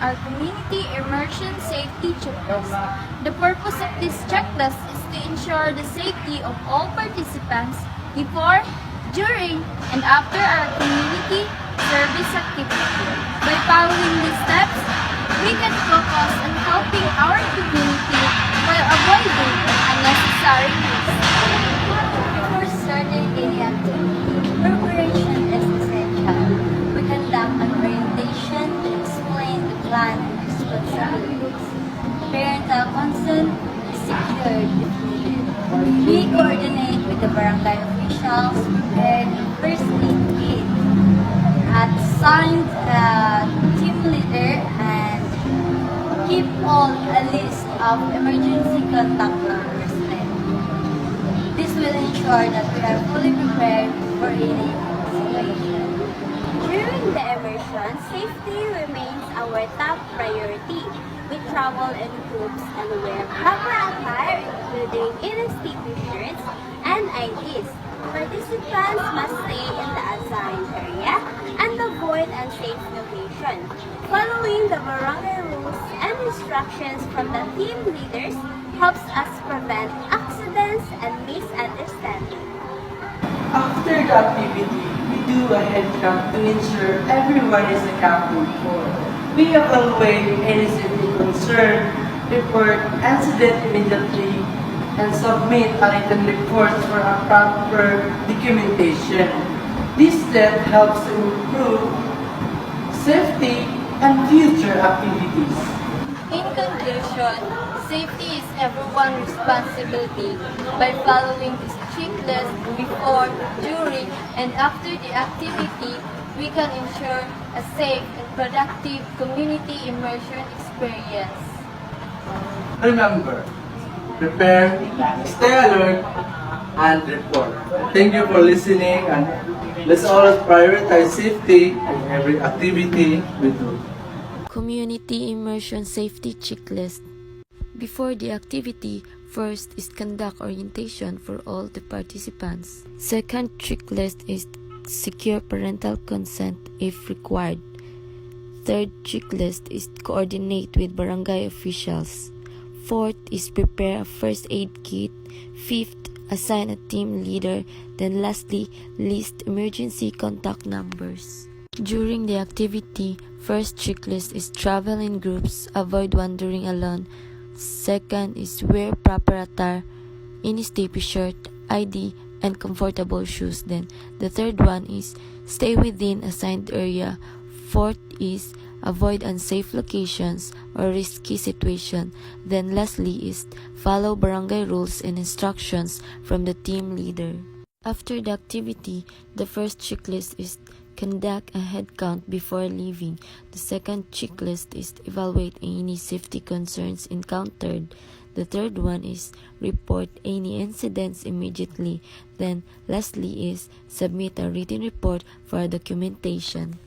our community immersion safety checklist. The purpose of this checklist is to ensure the safety of all participants before, during, and after our community service activity. By following these steps, we can focus on helping our community while avoiding unnecessary risks. Before starting any activity, preparation is essential. We conduct an orientation to explain the plan and responsibilities. Parental consent is secured if needed. We coordinate with the barangay officials, prepare the first aid kit, assign a team leader, and keep all a list of emergency contact numbers ready. This will ensure that we are fully prepared for any situation. During the immersion, safety remains our top priority. We travel in groups and wear proper attire including NSTP shirts and IDs. Participants must stay in the assigned area and avoid unsafe locations. Following the barangay rules and instructions from the team leaders helps us prevent accidents and misunderstandings. After the activity, we do a head count to ensure everyone is accounted for. We evaluate any safety concern, report incident immediately, and submit a written report for a proper documentation. This step helps improve safety and future activities. In conclusion, safety is everyone's responsibility. By following this checklist before, during, and after the activity, we can ensure a safe and productive community immersion experience. Remember, prepare, stay alert, and report. Thank you for listening, and let's always prioritize safety in every activity we do. Community Immersion Safety Checklist. Before the activity, first is conduct orientation for all the participants. Second checklist is secure parental consent if required. Third checklist is coordinate with barangay officials. Fourth is prepare a first aid kit. Fifth, assign a team leader. Then lastly, list emergency contact numbers. During the activity, first checklist is travel in groups, avoid wandering alone. Second is wear proper attire, NSTP shirt, ID, and comfortable shoes. Then the third one is stay within assigned area. Fourth is avoid unsafe locations or risky situation. Then lastly is follow barangay rules and instructions from the team leader. After the activity, the first checklist is conduct a head count before leaving. The second checklist is evaluate any safety concerns encountered. The third one is report any incidents immediately. Then lastly is submit a written report for documentation.